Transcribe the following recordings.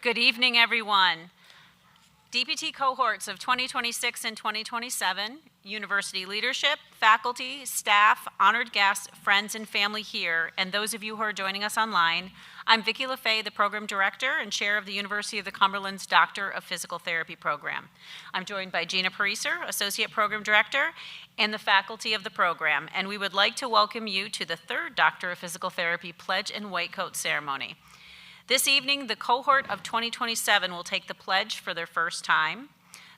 Good evening, everyone. DPT cohorts of 2026 and 2027, university leadership, faculty, staff, honored guests, friends, and family here, and those of you who are joining us online. I'm Vicki LaFay, the program director and chair of the University of the Cumberlands Doctor of Physical Therapy program. I'm joined by Gina Pariser, associate program director, and the faculty of the program, and we would like to welcome you to the third Doctor of Physical Therapy Pledge and White Coat ceremony. This evening, the cohort of 2027 will take the pledge for their first time.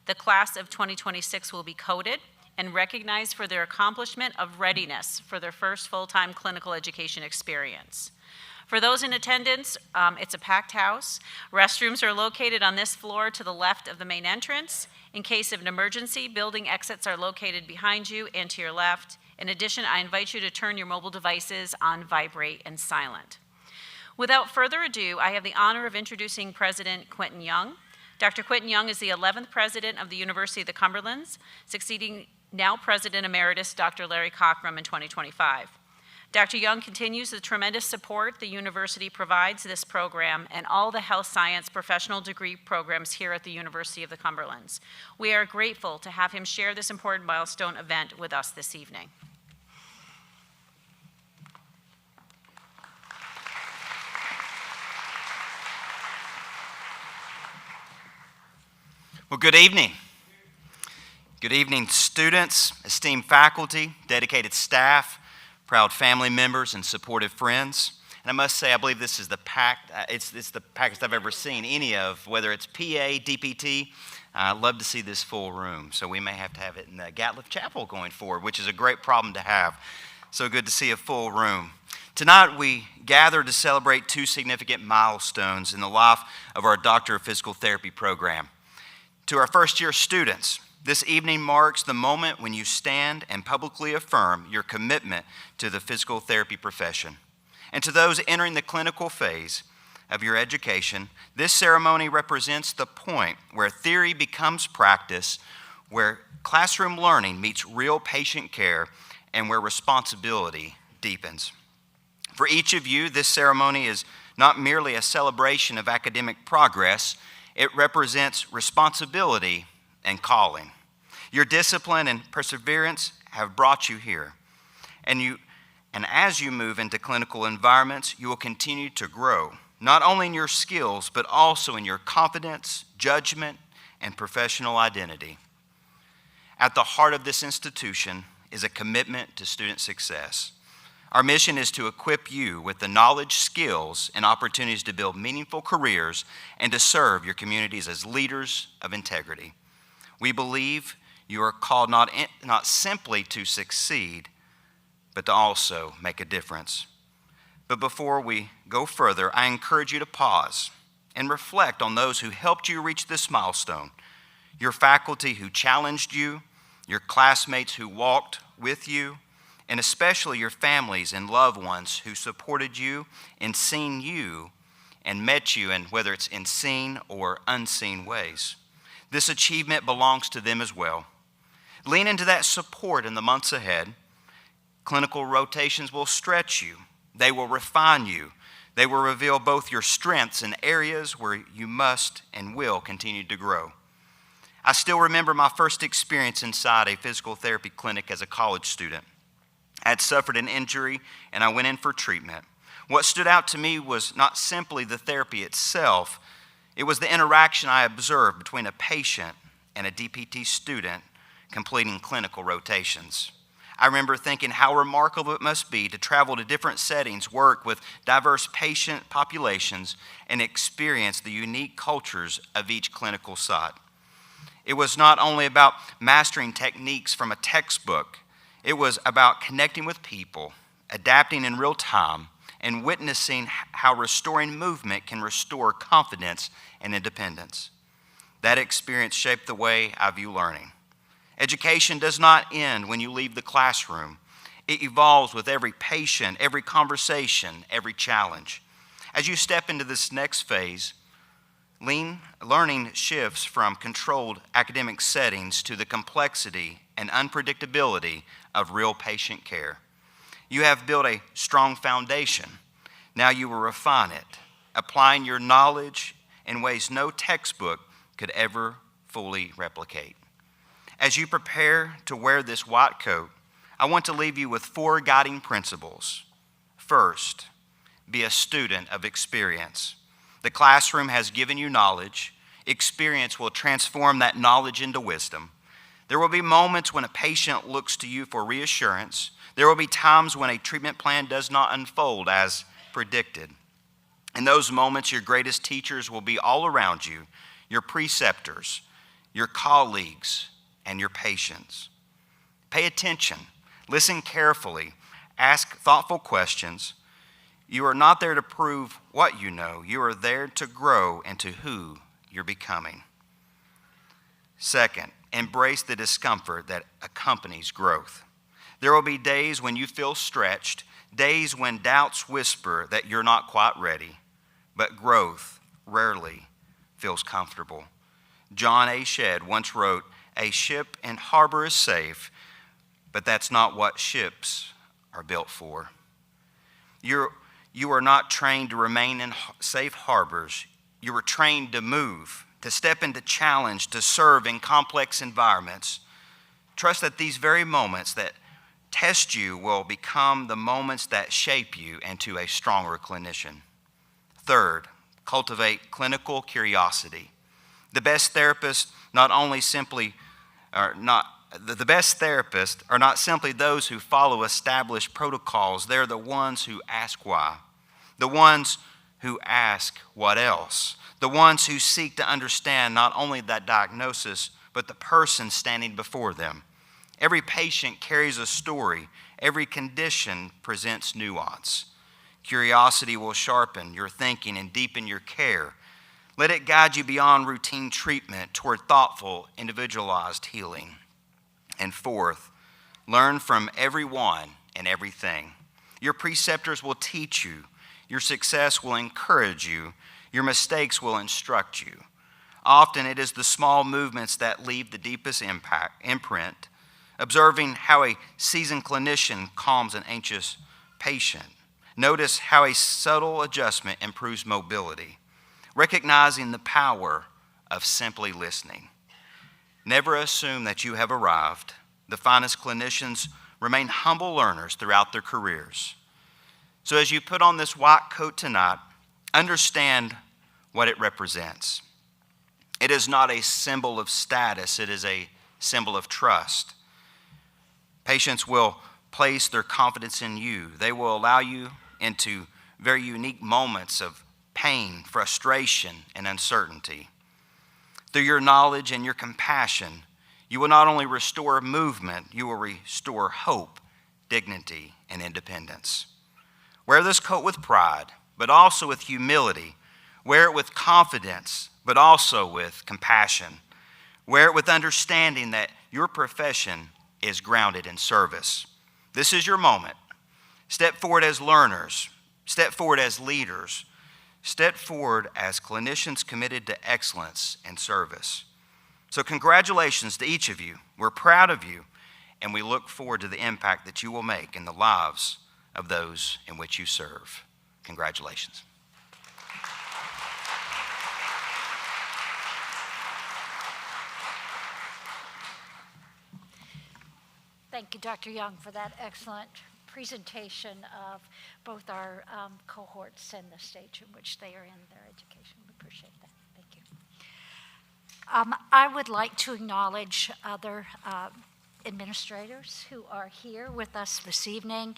The class of 2026 will be coded and recognized for their accomplishment of readiness for their first full-time clinical education experience. For those in attendance, it's a packed house. Restrooms are located on this floor to the left of the main entrance. In case of an emergency, building exits are located behind you and to your left. In addition, I invite you to turn your mobile devices on vibrate and silent. Without further ado, I have the honor of introducing President Quentin Young. Dr. Quentin Young is the 11th president of the University of the Cumberlands, succeeding now President Emeritus Dr. Larry Cockrum in 2025. Dr. Young continues the tremendous support the university provides this program and all the health science professional degree programs here at the University of the Cumberlands. We are grateful to have him share this important milestone event with us this evening. Well, good evening. Good evening, students, esteemed faculty, dedicated staff, proud family members, and supportive friends. And I must say, I believe this is the it's the packest I've ever seen any of, whether it's PA, DPT. I love to see this full room. So we may have to have it in the Gatliff Chapel going forward, which is a great problem to have. So good to see a full room. Tonight, we gather to celebrate two significant milestones in the life of our Doctor of Physical Therapy program. To our first-year students, this evening marks the moment when you stand and publicly affirm your commitment to the physical therapy profession. And to those entering the clinical phase of your education, this ceremony represents the point where theory becomes practice, where classroom learning meets real patient care, and where responsibility deepens. For each of you, this ceremony is not merely a celebration of academic progress. It represents responsibility and calling. Your discipline and perseverance have brought you here. And as you move into clinical environments, you will continue to grow, not only in your skills, but also in your confidence, judgment, and professional identity. At the heart of this institution is a commitment to student success. Our mission is to equip you with the knowledge, skills, and opportunities to build meaningful careers and to serve your communities as leaders of integrity. We believe you are called not simply to succeed, but to also make a difference. But before we go further, I encourage you to pause and reflect on those who helped you reach this milestone, your faculty who challenged you, your classmates who walked with you, and especially your families and loved ones who supported you in seeing you and met you, and whether it's in seen or unseen ways. This achievement belongs to them as well. Lean into that support in the months ahead. Clinical rotations will stretch you. They will refine you. They will reveal both your strengths and areas where you must and will continue to grow. I still remember my first experience inside a physical therapy clinic as a college student. I had suffered an injury, and I went in for treatment. What stood out to me was not simply the therapy itself, it was the interaction I observed between a patient and a DPT student completing clinical rotations. I remember thinking how remarkable it must be to travel to different settings, work with diverse patient populations, and experience the unique cultures of each clinical site. It was not only about mastering techniques from a textbook, it was about connecting with people, adapting in real time, and witnessing how restoring movement can restore confidence and independence. That experience shaped the way I view learning. Education does not end when you leave the classroom. It evolves with every patient, every conversation, every challenge. As you step into this next phase, learning shifts from controlled academic settings to the complexity and unpredictability of real patient care. You have built a strong foundation. Now you will refine it, applying your knowledge in ways no textbook could ever fully replicate. As you prepare to wear this white coat, I want to leave you with 4 guiding principles. First, be a student of experience. The classroom has given you knowledge. Experience will transform that knowledge into wisdom. There will be moments when a patient looks to you for reassurance. There will be times when a treatment plan does not unfold as predicted. In those moments, your greatest teachers will be all around you, your preceptors, your colleagues, and your patients. Pay attention, listen carefully, ask thoughtful questions. You are not there to prove what you know. You are there to grow into who you're becoming. Second, embrace the discomfort that accompanies growth. There will be days when you feel stretched, days when doubts whisper that you're not quite ready, but growth rarely feels comfortable. John A. Shedd once wrote, "A ship in harbor is safe, but that's not what ships are built for." You are not trained to remain in safe harbors. You were trained to move, to step into challenge, to serve in complex environments. Trust that these very moments that test you will become the moments that shape you into a stronger clinician. Third, cultivate clinical curiosity. The best therapists the best therapists are not simply those who follow established protocols. They're the ones who ask why, the ones who ask what else, the ones who seek to understand not only that diagnosis, but the person standing before them. Every patient carries a story. Every condition presents nuance. Curiosity will sharpen your thinking and deepen your care. Let it guide you beyond routine treatment toward thoughtful, individualized healing. And fourth, learn from everyone and everything. Your preceptors will teach you. Your success will encourage you. Your mistakes will instruct you. Often it is the small movements that leave the deepest imprint. Observing how a seasoned clinician calms an anxious patient. Notice how a subtle adjustment improves mobility. Recognizing the power of simply listening. Never assume that you have arrived. The finest clinicians remain humble learners throughout their careers. So as you put on this white coat tonight, understand what it represents. It is not a symbol of status, it is a symbol of trust. Patients will place their confidence in you. They will allow you into very unique moments of pain, frustration, and uncertainty. Through your knowledge and your compassion, you will not only restore movement, you will restore hope, dignity, and independence. Wear this coat with pride, but also with humility. Wear it with confidence, but also with compassion. Wear it with understanding that your profession is grounded in service. This is your moment. Step forward as learners. Step forward as leaders. Step forward as clinicians committed to excellence and service. So congratulations to each of you. We're proud of you, and we look forward to the impact that you will make in the lives of those in which you serve. Congratulations. Thank you, Dr. Young, for that excellent presentation of both our cohorts and the stage in which they are in their education. We appreciate that. Thank you. I would like to acknowledge other administrators who are here with us this evening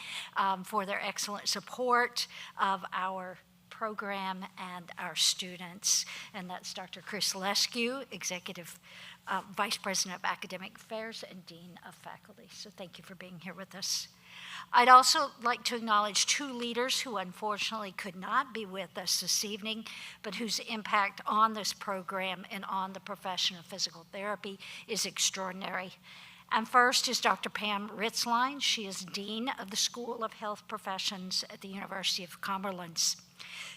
for their excellent support of our program and our students. And that's Dr. Chris Lescu, Executive Vice President of Academic Affairs and Dean of Faculty. So thank you for being here with us. I'd also like to acknowledge two leaders who unfortunately could not be with us this evening, but whose impact on this program and on the profession of physical therapy is extraordinary. And first is Dr. Pam Ritzline. She is Dean of the School of Health Professions at the University of Cumberlands.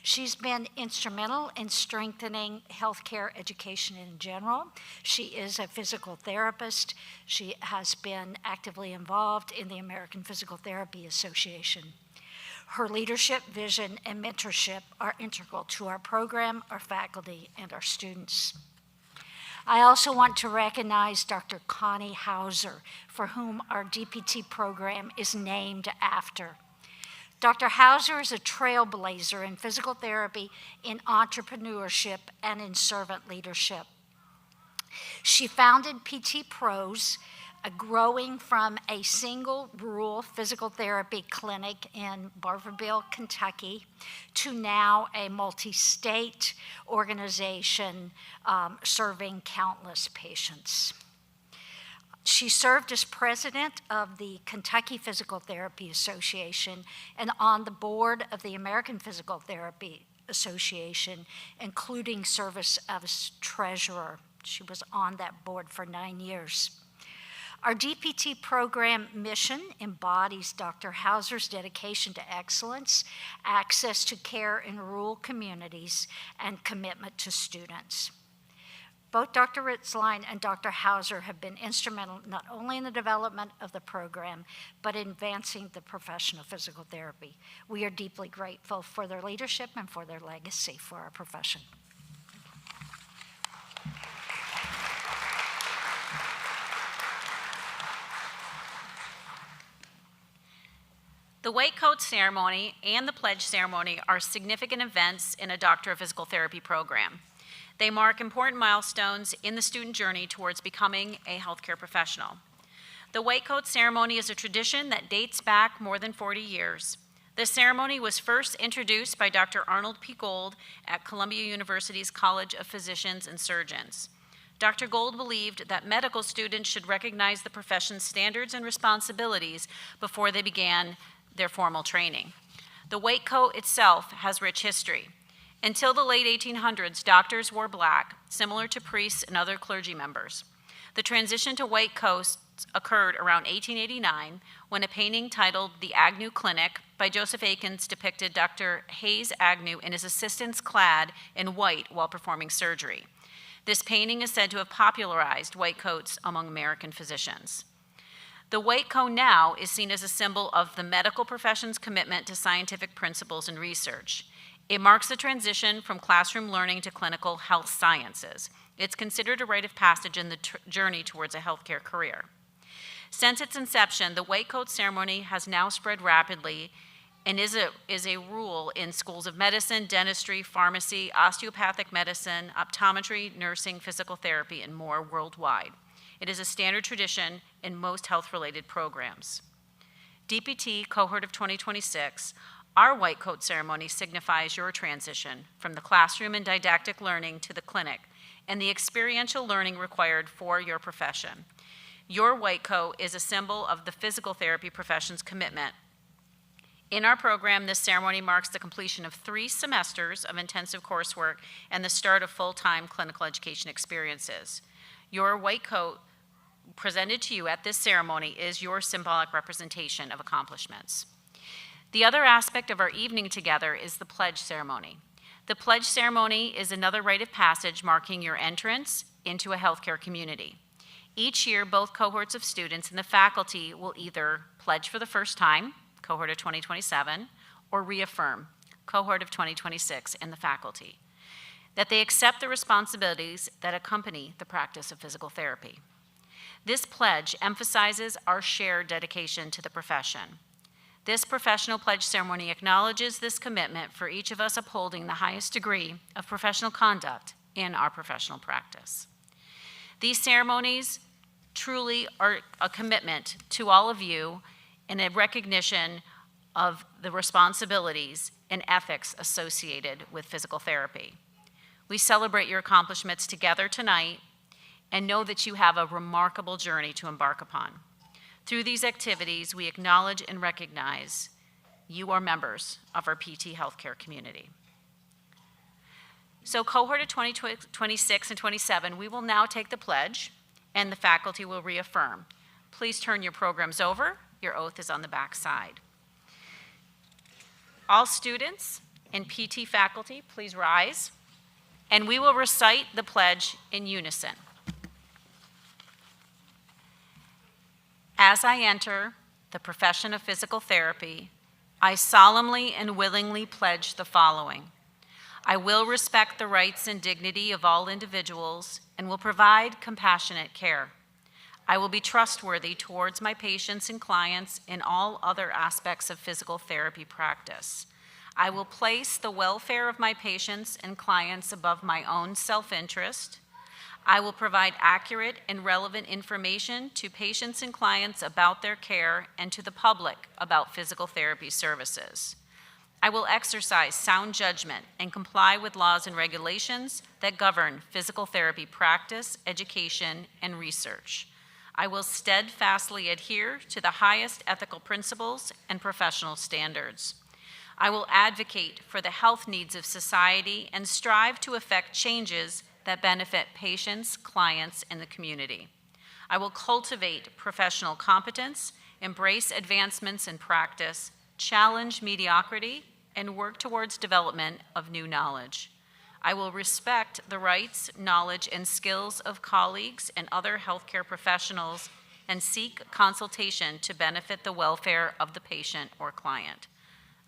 She's been instrumental in strengthening healthcare education in general. She is a physical therapist. She has been actively involved in the American Physical Therapy Association. Her leadership, vision, and mentorship are integral to our program, our faculty, and our students. I also want to recognize Dr. Connie Hauser, for whom our DPT program is named after. Dr. Hauser is a trailblazer in physical therapy, in entrepreneurship, and in servant leadership. She founded PT Pros, growing from a single rural physical therapy clinic in Barberville, Kentucky, to now a multi-state organization serving countless patients. She served as president of the Kentucky Physical Therapy Association and on the board of the American Physical Therapy Association, including service as treasurer. She was on that board for 9 years. Our DPT program mission embodies Dr. Hauser's dedication to excellence, access to care in rural communities, and commitment to students. Both Dr. Ritzline and Dr. Hauser have been instrumental not only in the development of the program, but in advancing the profession of physical therapy. We are deeply grateful for their leadership and for their legacy for our profession. The white coat ceremony and the pledge ceremony are significant events in a Doctor of Physical Therapy program. They mark important milestones in the student journey towards becoming a healthcare professional. The white coat ceremony is a tradition that dates back more than 40 years. The ceremony was first introduced by Dr. Arnold P. Gold at Columbia University's College of Physicians and Surgeons. Dr. Gold believed that medical students should recognize the profession's standards and responsibilities before they began their formal training. The white coat itself has rich history. Until the late 1800s, doctors wore black, similar to priests and other clergy members. The transition to white coats occurred around 1889 when a painting titled The Agnew Clinic by Joseph Akins depicted Dr. Hayes Agnew and his assistants clad in white while performing surgery. This painting is said to have popularized white coats among American physicians. The white coat now is seen as a symbol of the medical profession's commitment to scientific principles and research. It marks the transition from classroom learning to clinical health sciences. It's considered a rite of passage in the journey towards a healthcare career. Since its inception, the white coat ceremony has now spread rapidly and is a rule in schools of medicine, dentistry, pharmacy, osteopathic medicine, optometry, nursing, physical therapy, and more worldwide. It is a standard tradition in most health-related programs. DPT Cohort of 2026, our white coat ceremony signifies your transition from the classroom and didactic learning to the clinic and the experiential learning required for your profession. Your white coat is a symbol of the physical therapy profession's commitment. In our program, this ceremony marks the completion of 3 semesters of intensive coursework and the start of full-time clinical education experiences. Your white coat presented to you at this ceremony is your symbolic representation of accomplishments. The other aspect of our evening together is the pledge ceremony. The pledge ceremony is another rite of passage marking your entrance into a healthcare community. Each year, both cohorts of students and the faculty will either pledge for the first time, Cohort of 2027, or reaffirm, Cohort of 2026, and the faculty, that they accept the responsibilities that accompany the practice of physical therapy. This pledge emphasizes our shared dedication to the profession. This professional pledge ceremony acknowledges this commitment for each of us upholding the highest degree of professional conduct in our professional practice. These ceremonies truly are a commitment to all of you and a recognition of the responsibilities and ethics associated with physical therapy. We celebrate your accomplishments together tonight and know that you have a remarkable journey to embark upon. Through these activities, we acknowledge and recognize you are members of our PT healthcare community. So cohort of 2026 and 27, we will now take the pledge and the faculty will reaffirm. Please turn your programs over. Your oath is on the back side. All students and PT faculty, please rise, and we will recite the pledge in unison. As I enter the profession of physical therapy, I solemnly and willingly pledge the following. I will respect the rights and dignity of all individuals and will provide compassionate care. I will be trustworthy towards my patients and clients in all other aspects of physical therapy practice. I will place the welfare of my patients and clients above my own self-interest. I will provide accurate and relevant information to patients and clients about their care and to the public about physical therapy services. I will exercise sound judgment and comply with laws and regulations that govern physical therapy practice, education, and research. I will steadfastly adhere to the highest ethical principles and professional standards. I will advocate for the health needs of society and strive to effect changes that benefit patients, clients, and the community. I will cultivate professional competence, embrace advancements in practice, challenge mediocrity, and work towards development of new knowledge. I will respect the rights, knowledge, and skills of colleagues and other healthcare professionals and seek consultation to benefit the welfare of the patient or client.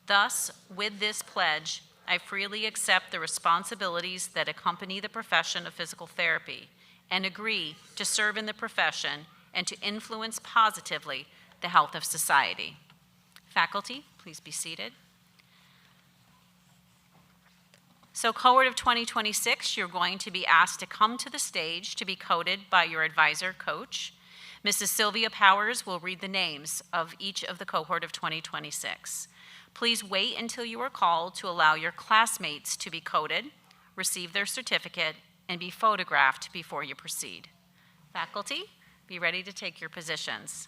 Thus, with this pledge, I freely accept the responsibilities that accompany the profession of physical therapy and agree to serve in the profession and to influence positively the health of society. Faculty, please be seated. So cohort of 2026, you're going to be asked to come to the stage to be coded by your advisor coach. Mrs. Sylvia Powers will read the names of each of the cohort of 2026. Please wait until you are called to allow your classmates to be coded, receive their certificate, and be photographed before you proceed. Faculty, be ready to take your positions.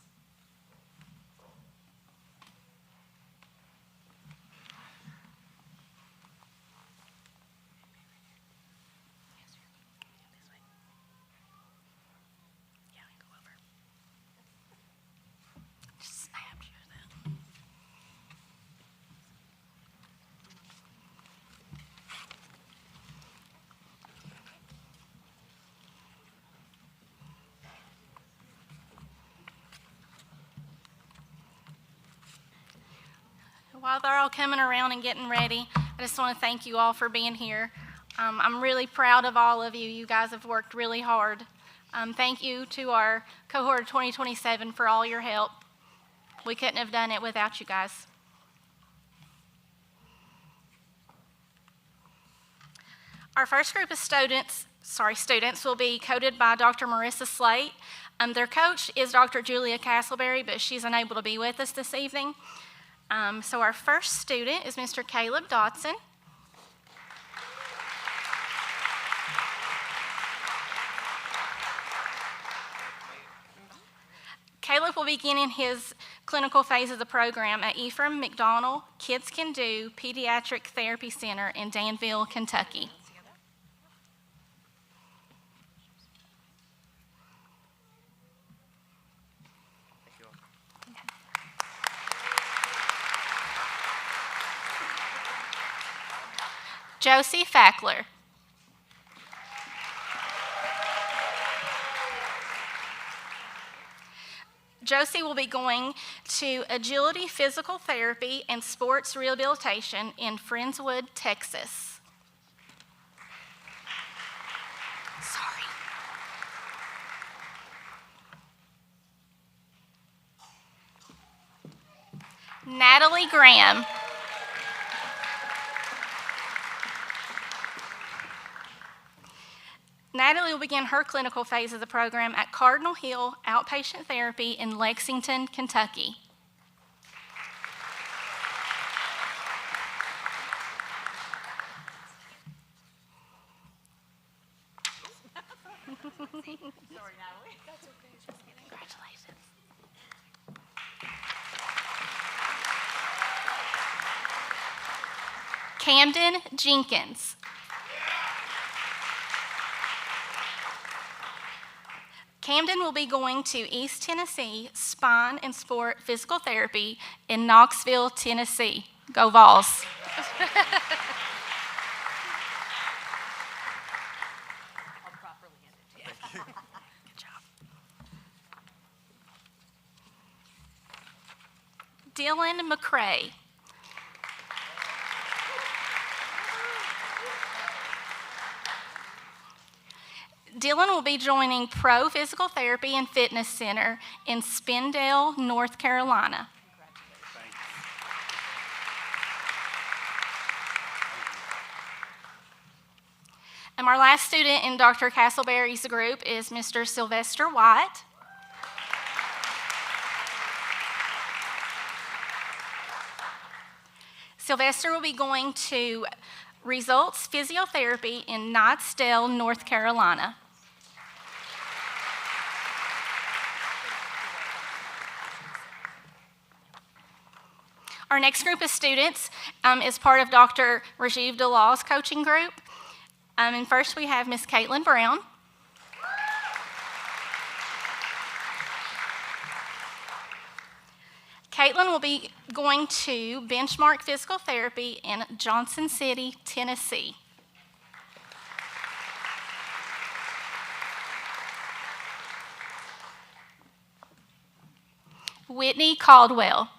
While they're all coming around and getting ready, I just want to thank you all for being here. I'm really proud of all of you. You guys have worked really hard. Thank you to our cohort of 2027 for all your help. We couldn't have done it without you guys. Our first group of students will be coded by Dr. Marissa Slate. Their coach is Dr. Julia Castleberry, but she's unable to be with us this evening. So our first student is Mr. Caleb Dotson. Caleb will begin in his clinical phase of the program at Ephraim McDonald Kids Can Do Pediatric Therapy Center in Danville, Kentucky. Josie Fackler. Josie will be going to Agility Physical Therapy and Sports Rehabilitation in Friendswood, Texas. Sorry. Natalie Graham. Natalie will begin her clinical phase of the program at Cardinal Hill Outpatient Therapy in Lexington, Kentucky. Natalie. Congratulations. Camden Jenkins. Camden will be going to East Tennessee Spine and Sport Physical Therapy in Knoxville, Tennessee. Go Vols. I'll properly hand it to you. Good job. Dylan McCrae. Dylan will be joining Pro Physical Therapy and Fitness Center in Spindale, North Carolina. And our last student in Dr. Castleberry's group is Mr. Sylvester White. Sylvester will be going to Results Physiotherapy in Knightsdale, North Carolina. Our next group of students is part of Dr. Rajiv Dalal's coaching group. And first we have Miss Caitlin Brown. Caitlin will be going to Benchmark Physical Therapy in Johnson City, Tennessee. Whitney Caldwell.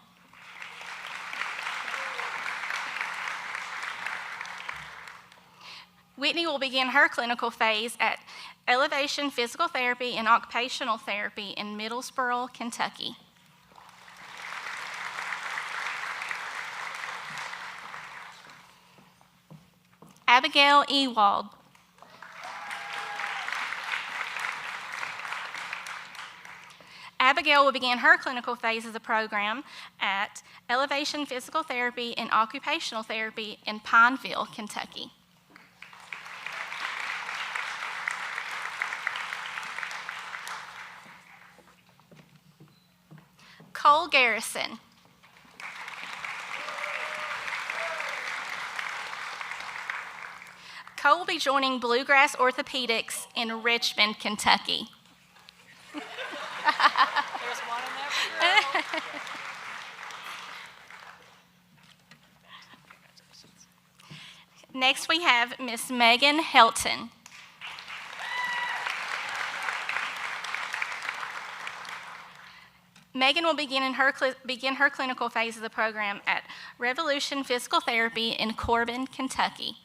Whitney will begin her clinical phase at Elevation Physical Therapy and Occupational Therapy in Middlesboro, Kentucky. Abigail Ewald. Abigail will begin her clinical phase of the program at Elevation Physical Therapy and Occupational Therapy in Pineville, Kentucky. Cole Garrison. Cole will be joining Bluegrass Orthopedics in Richmond, Kentucky. There's one in every girl. Next, we have Miss Megan Helton. Megan will begin her clinical phase of the program at Revolution Physical Therapy in Corbin, Kentucky.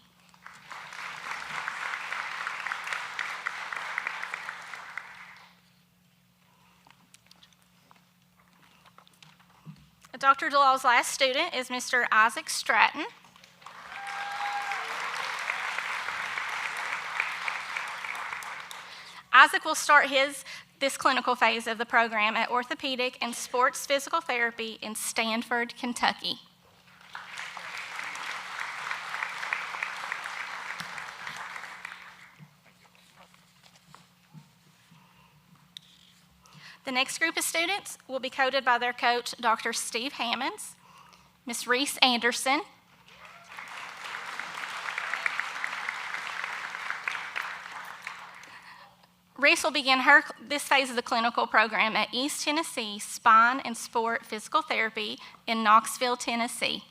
Dr. Dalal's last student is Mr. Isaac Stratton. Isaac will start this clinical phase of the program at Orthopedic and Sports Physical Therapy in Stanford, Kentucky. The next group of students will be coached by their coach, Dr. Steve Hammonds, Ms. Reese Anderson, Reese will begin this phase of the clinical program at East Tennessee Spine and Sport Physical Therapy in Knoxville, Tennessee.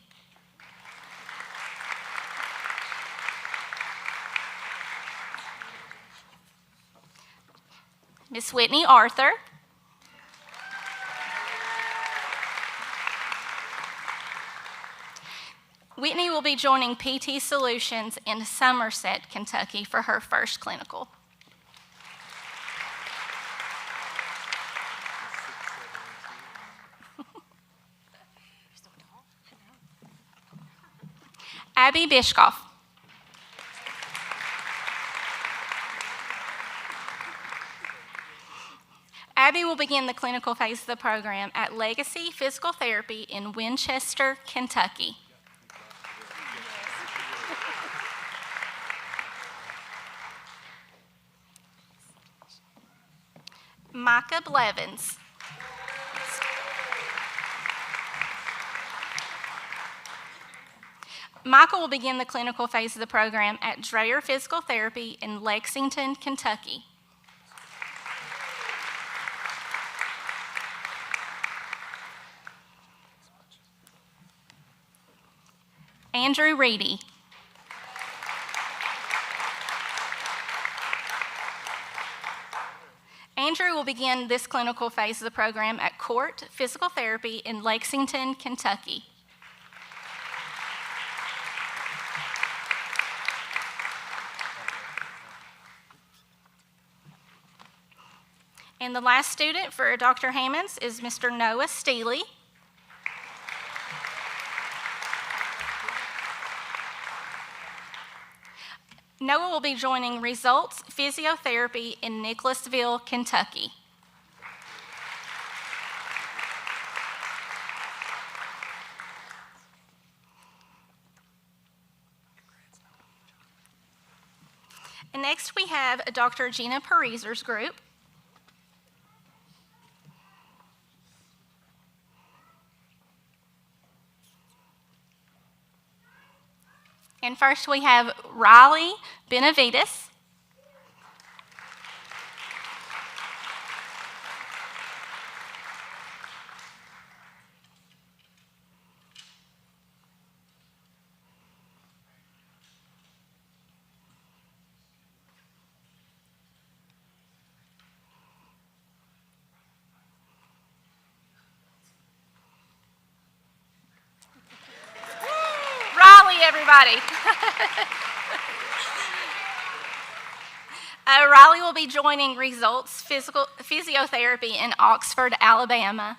Ms. Whitney Arthur. Whitney will be joining PT Solutions in Somerset, Kentucky for her first clinical. Abby Bishkoff. Abby will begin the clinical phase of the program at Legacy Physical Therapy in Winchester, Kentucky. Micah Blevins. Michael will begin the clinical phase of the program at Dreyer Physical Therapy in Lexington, Kentucky. Andrew Reedy. Andrew will begin this clinical phase of the program at Court Physical Therapy in Lexington, Kentucky. And the last student for Dr. Hammonds is Mr. Noah Steele. Noah will be joining Results Physiotherapy in Nicholasville, Kentucky. And next we have Dr. Gina Pariser's group. And first we have Riley Benavides. Riley, everybody. Riley will be joining Results Physiotherapy in Oxford, Alabama.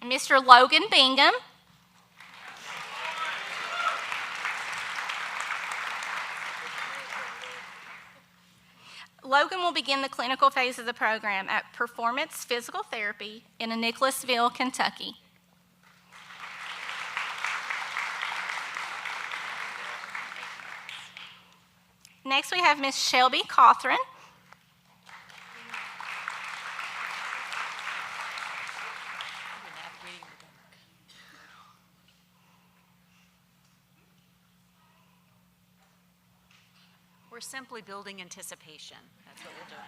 Mr. Logan Bingham. Logan will begin the clinical phase of the program at Performance Physical Therapy in Nicholasville, Kentucky. Next, we have Miss Shelby Cawthron. We're simply building anticipation. That's what we're doing.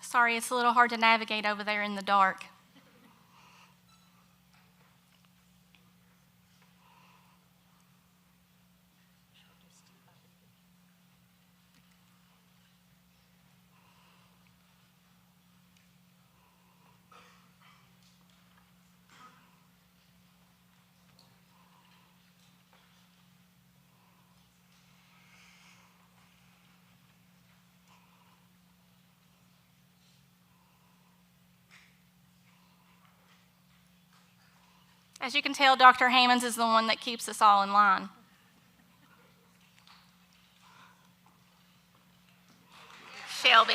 Sorry, it's a little hard to navigate over there in the dark. As you can tell, Dr. Hammonds is the one that keeps us all in line. Shelby.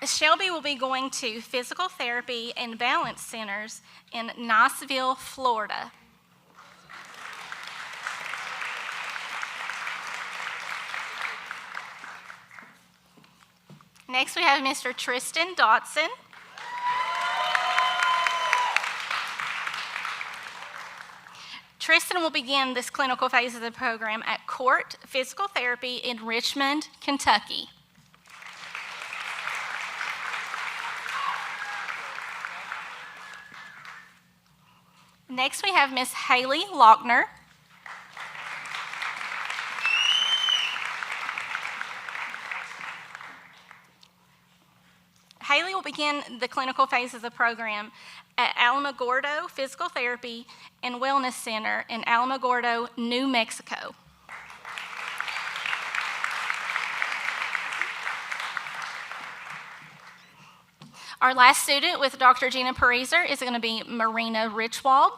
Shelby will be going to physical therapy and balance centers in Niceville, Florida. Next, we have Mr. Tristan Dotson. Tristan will begin this clinical phase of the program at Court Physical Therapy in Richmond, Kentucky. Next, we have Miss Haley Lochner. Haley will begin the clinical phase of the program at Alamogordo Physical Therapy and Wellness Center in Alamogordo, New Mexico. Our last student with Dr. Gina Pariser is going to be Marina Richwald.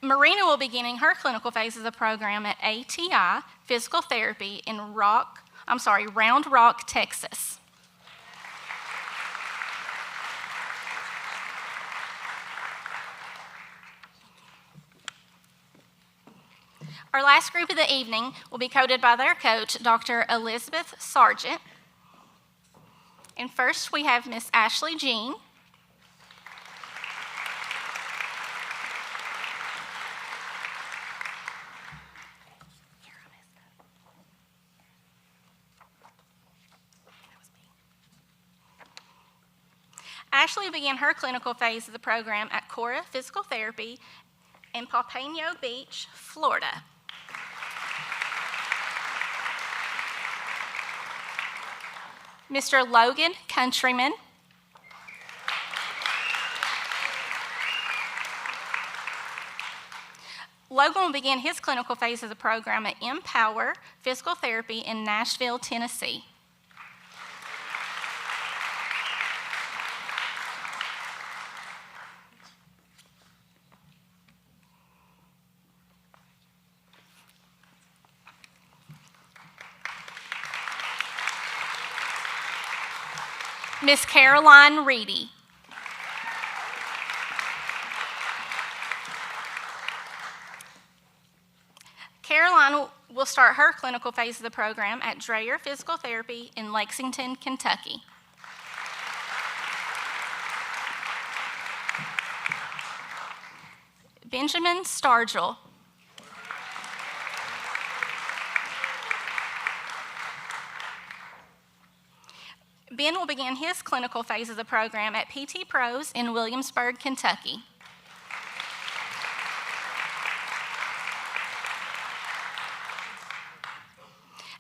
Marina will be beginning her clinical phase of the program at ATI Physical Therapy in Round Rock, Texas. Our last group of the evening will be coached by their coach, Dr. Elizabeth Sargent. And first we have Miss Ashley Jean. Ashley began her clinical phase of the program at Cora Physical Therapy in Pompano Beach, Florida. Mr. Logan Countryman. Logan will begin his clinical phase of the program at Empower Physical Therapy in Nashville, Tennessee. Miss Caroline Reedy. Caroline will start her clinical phase of the program at Dreyer Physical Therapy in Lexington, Kentucky. Benjamin Stargell. Ben will begin his clinical phase of the program at PT Pros in Williamsburg, Kentucky.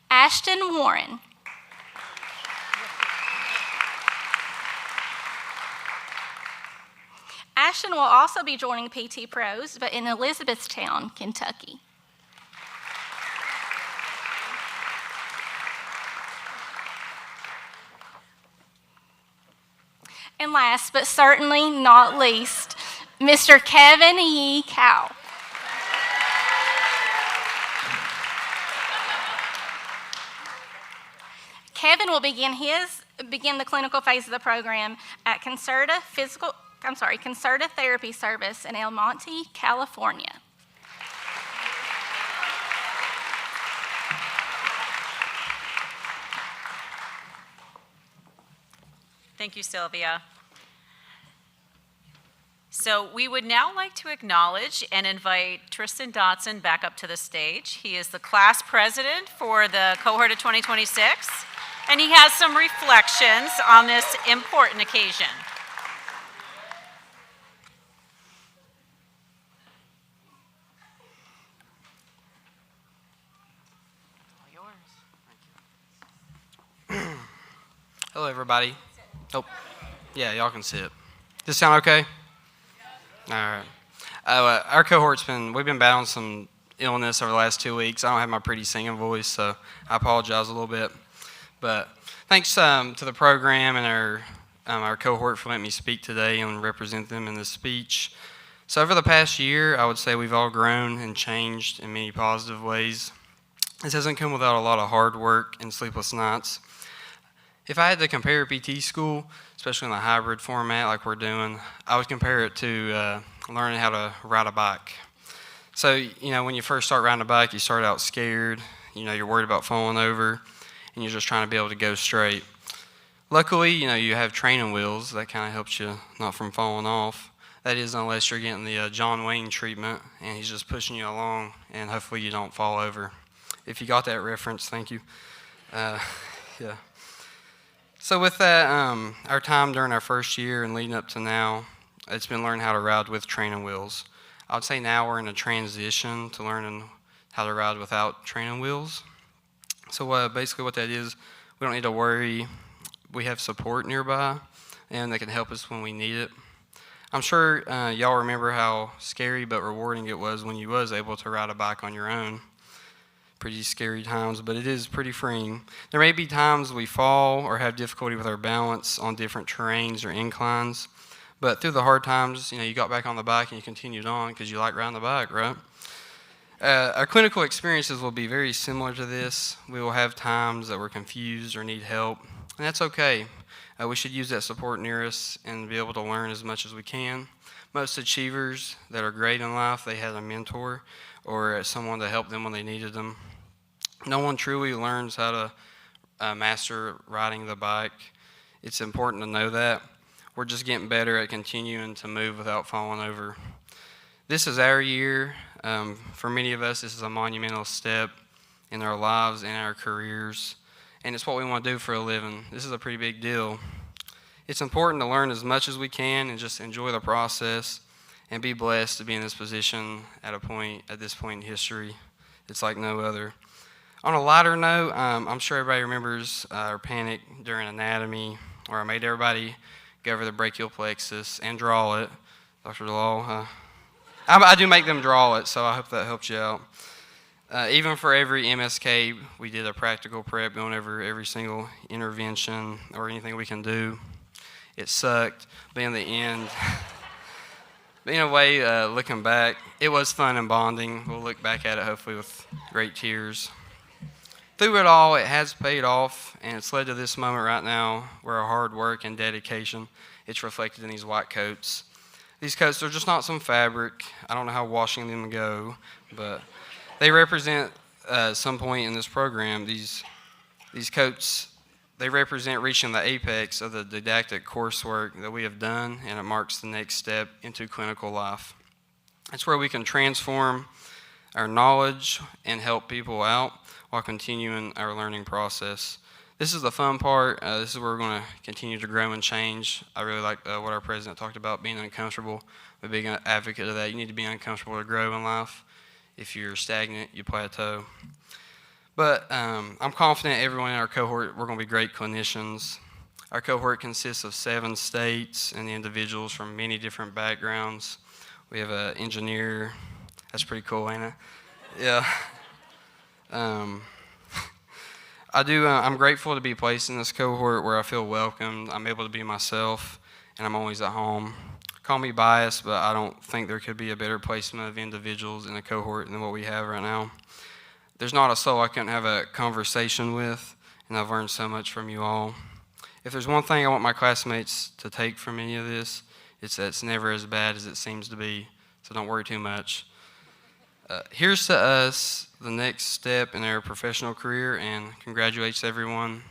Ashton Warren. Ashton will also be joining PT Pros, but in Elizabethtown, Kentucky. And last, but certainly not least, Mr. Kevin E. Cow. Kevin will begin the clinical phase of the program at Concerta Therapy Service in El Monte, California. Thank you, Sylvia. So we would now like to acknowledge and invite Tristan Dotson back up to the stage. He is the class president for the cohort of 2026, and he has some reflections on this important occasion. Hello, everybody. Oh, yeah, y'all can sit. Does this sound okay? All right. Our cohort's we've been battling some illness over the last 2 weeks. I don't have my pretty singing voice, so I apologize a little bit. But thanks to the program and our cohort for letting me speak today and represent them in this speech. So over the past year, I would say we've all grown and changed in many positive ways. This hasn't come without a lot of hard work and sleepless nights. If I had to compare PT school, especially in the hybrid format like we're doing, I would compare it to learning how to ride a bike. So, when you first start riding a bike, you start out scared, you're worried about falling over, and you're just trying to be able to go straight. Luckily, you have training wheels that kind of helps you not from falling off. That is, unless you're getting the John Wayne treatment, and he's just pushing you along, and hopefully you don't fall over. If you got that reference, thank you. Yeah. So with that, our time during our first year and leading up to now, it's been learning how to ride with training wheels. I would say now we're in a transition to learning how to ride without training wheels. So basically what that is, we don't need to worry. We have support nearby, and they can help us when we need it. I'm sure y'all remember how scary but rewarding it was when you was able to ride a bike on your own. pretty scary times, but it is pretty freeing. There may be times we fall or have difficulty with our balance on different terrains or inclines, but through the hard times, you got back on the bike and you continued on because you like riding the bike, right? Our clinical experiences will be very similar to this. We will have times that we're confused or need help, and that's okay. We should use that support near us and be able to learn as much as we can. Most achievers that are great in life, they had a mentor or someone to help them when they needed them. No one truly learns how to master riding the bike. It's important to know that. We're just getting better at continuing to move without falling over. This is our year. For many of us, this is a monumental step in our lives and our careers, and it's what we want to do for a living. This is a pretty big deal. It's important to learn as much as we can and just enjoy the process and be blessed to be in this position at this point in history. It's like no other. On a lighter note, I'm sure everybody remembers our panic during anatomy, where I made everybody go over the brachial plexus and draw it. Dr. Law, I do make them draw it, so I hope that helps you out. Even for every MSK, we did a practical prep going over every single intervention or anything we can do. It sucked, but in the end, in a way, looking back, it was fun and bonding. We'll look back at it hopefully with great tears. Through it all, it has paid off, and it's led to this moment right now where our hard work and dedication, it's reflected in these white coats. These coats are just not some fabric. I don't know how washing them go, but they represent some point in this program. These coats, they represent reaching the apex of the didactic coursework that we have done, and it marks the next step into clinical life. It's where we can transform our knowledge and help people out while continuing our learning process. This is the fun part. This is where we're going to continue to grow and change. I really like what our president talked about, being uncomfortable. I'm a big advocate of that. You need to be uncomfortable to grow in life. If you're stagnant, you plateau. But I'm confident everyone in our cohort, we're going to be great clinicians. Our cohort consists of 7 states and individuals from many different backgrounds. We have an engineer. That's pretty cool, ain't it? Yeah. I'm grateful to be placed in this cohort where I feel welcomed. I'm able to be myself, and I'm always at home. Call me biased, but I don't think there could be a better placement of individuals in a cohort than what we have right now. There's not a soul I couldn't have a conversation with, and I've learned so much from you all. If there's one thing I want my classmates to take from any of this, it's that it's never as bad as it seems to be, so don't worry too much. Here's to us the next step in our professional career, and congratulations everyone,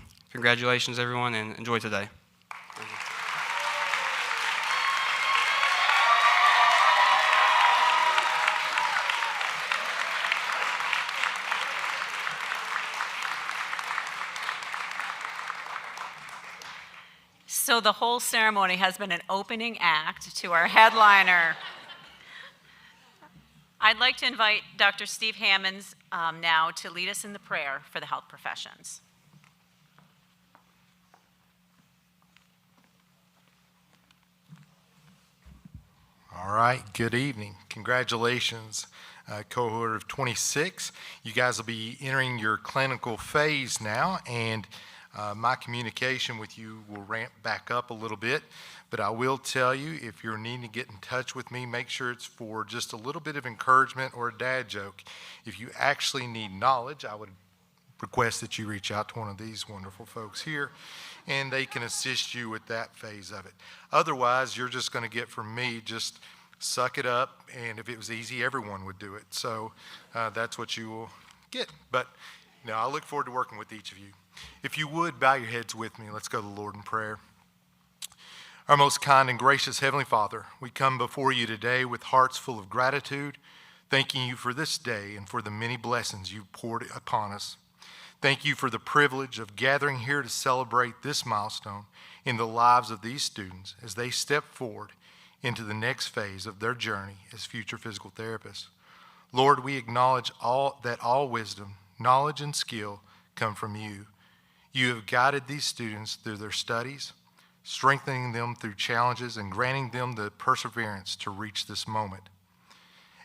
and enjoy today. So the whole ceremony has been an opening act to our headliner. I'd like to invite Dr. Steve Hammonds now to lead us in the prayer for the health professions. All right, good evening. Congratulations, cohort of 26. You guys will be entering your clinical phase now, and my communication with you will ramp back up a little bit, but I will tell you, if you're needing to get in touch with me, make sure it's for just a little bit of encouragement or a dad joke. If you actually need knowledge, I would request that you reach out to one of these wonderful folks here, and they can assist you with that phase of it. Otherwise, you're just going to get from me, just suck it up, and if it was easy, everyone would do it. So that's what you will get. But I look forward to working with each of you. If you would, bow your heads with me. Let's go to the Lord in prayer. Our most kind and gracious Heavenly Father, we come before you today with hearts full of gratitude, thanking you for this day and for the many blessings you've poured upon us. Thank you for the privilege of gathering here to celebrate this milestone in the lives of these students as they step forward into the next phase of their journey as future physical therapists. Lord, we acknowledge that all wisdom, knowledge, and skill come from you. You have guided these students through their studies, strengthening them through challenges and granting them the perseverance to reach this moment.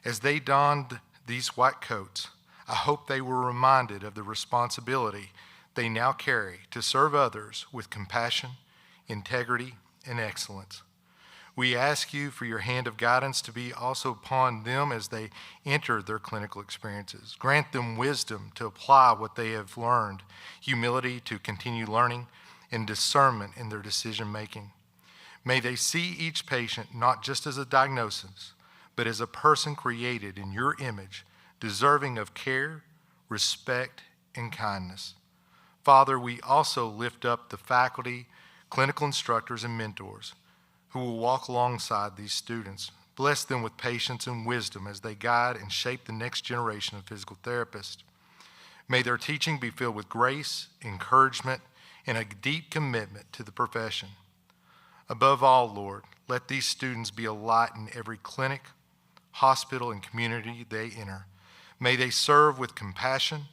As they donned these white coats, I hope they were reminded of the responsibility they now carry to serve others with compassion, integrity, and excellence. We ask you for your hand of guidance to be also upon them as they enter their clinical experiences. Grant them wisdom to apply what they have learned, humility to continue learning, and discernment in their decision making. May they see each patient not just as a diagnosis, but as a person created in your image, deserving of care, respect, and kindness. Father, we also lift up the faculty, clinical instructors, and mentors who will walk alongside these students. Bless them with patience and wisdom as they guide and shape the next generation of physical therapists. May their teaching be filled with grace, encouragement, and a deep commitment to the profession. Above all, Lord, let these students be a light in every clinic, hospital, and community they enter. May they serve with compassion,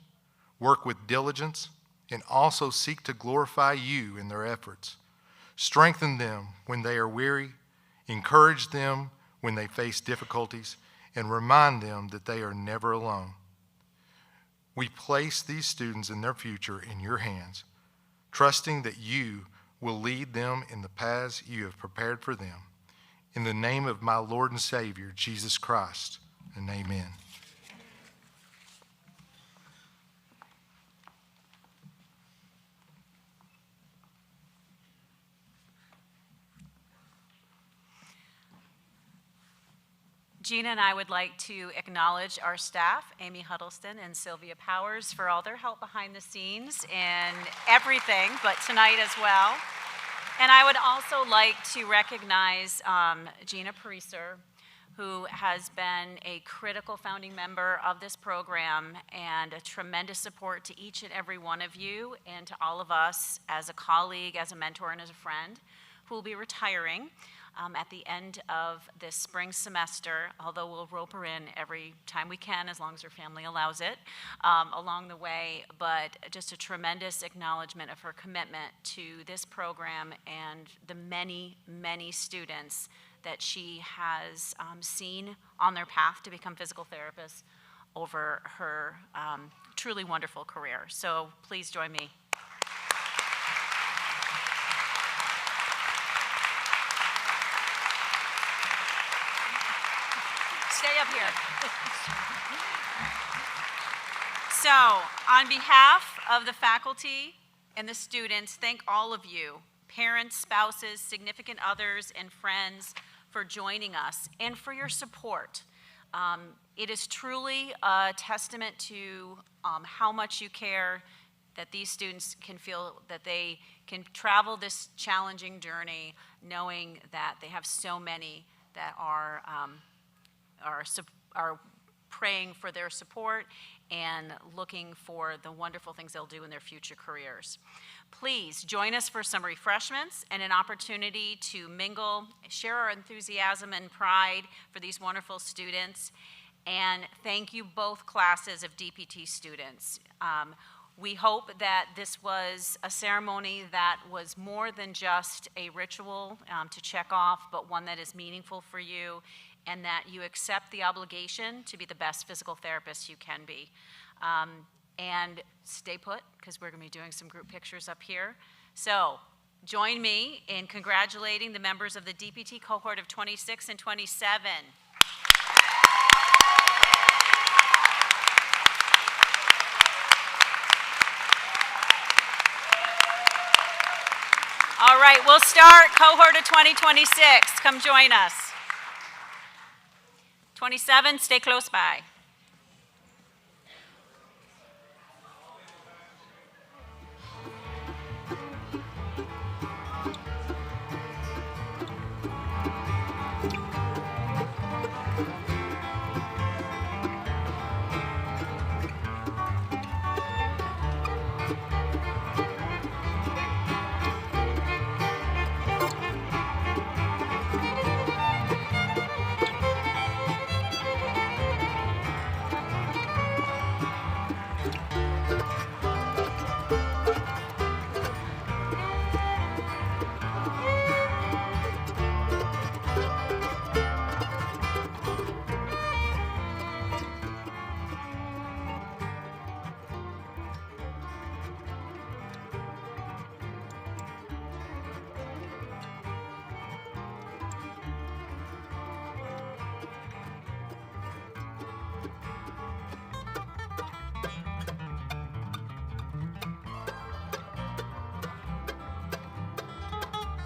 work with diligence, and also seek to glorify you in their efforts. Strengthen them when they are weary, encourage them when they face difficulties, and remind them that they are never alone. We place these students and their future in your hands, trusting that you will lead them in the paths you have prepared for them. In the name of my Lord and Savior, Jesus Christ, and amen. Gina and I would like to acknowledge our staff, Amy Huddleston and Sylvia Powers, for all their help behind the scenes and everything, but tonight as well. And I would also like to recognize Gina Pariser, who has been a critical founding member of this program and a tremendous support to each and every one of you and to all of us as a colleague, as a mentor, and as a friend, who will be retiring at the end of this spring semester, although we'll rope her in every time we can as long as her family allows it along the way. But just a tremendous acknowledgement of her commitment to this program and the many, many students that she has seen on their path to become physical therapists over her truly wonderful career. So please join me. Stay up here. So, on behalf of the faculty and the students, thank all of you, parents, spouses, significant others, and friends, for joining us and for your support. It is truly a testament to how much you care that these students can feel that they can travel this challenging journey knowing that they have so many that are praying for their support and looking for the wonderful things they'll do in their future careers. Please join us for some refreshments and an opportunity to mingle, share our enthusiasm and pride for these wonderful students, and thank you both classes of DPT students. We hope that this was a ceremony that was more than just a ritual to check off, but one that is meaningful for you, and that you accept the obligation to be the best physical therapist you can be. And stay put, because we're going to be doing some group pictures up here. So join me in congratulating the members of the DPT cohort of 26 and 27. All right, we'll start cohort of 2026. Come join us. 27, stay close by.